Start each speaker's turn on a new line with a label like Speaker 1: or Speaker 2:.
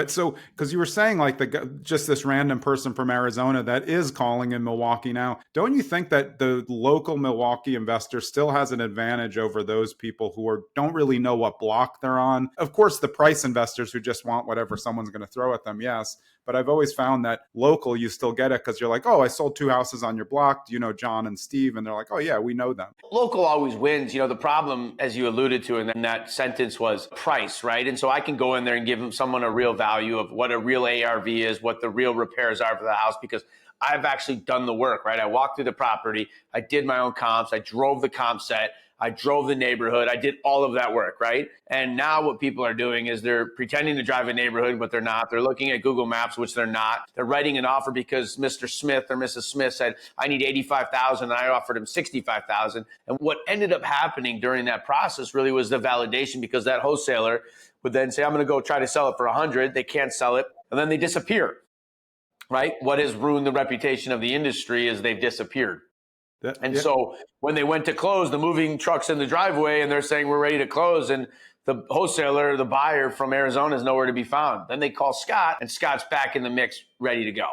Speaker 1: But so, because you were saying like just this random person from Arizona that is calling in Milwaukee now, don't you think that the local Milwaukee investor still has an advantage over those people who don't really know what block they're on? Of course, the price investors who just want whatever someone's going to throw at them, yes. But I've always found that local, you still get it because you're like, oh, I sold 2 houses on your block. Do you know John and Steve? And they're like, oh, yeah, we know them.
Speaker 2: Local always wins. The problem, as you alluded to in that sentence, was price, right? And so I can go in there and give someone a real value of what a real ARV is, what the real repairs are for the house, because I've actually done the work, right? I walked through the property. I did my own comps. I drove the comp set. I drove the neighborhood. I did all of that work, right? And now what people are doing is they're pretending to drive a neighborhood, but they're not. They're looking at Google Maps, which they're not. They're writing an offer because Mr. Smith or Mrs. Smith said, I need $85,000, and I offered him $65,000. And what ended up happening during that process really was the validation, because that wholesaler would then say, I'm going to go try to sell it for 100. They can't sell it, and then they disappear, right? What has ruined the reputation of the industry is they've disappeared. So when they went to close, the moving truck's in the driveway and they're saying, we're ready to close. And the wholesaler, the buyer from Arizona, is nowhere to be found. Then they call Scott, and Scott's back in the mix, ready to go.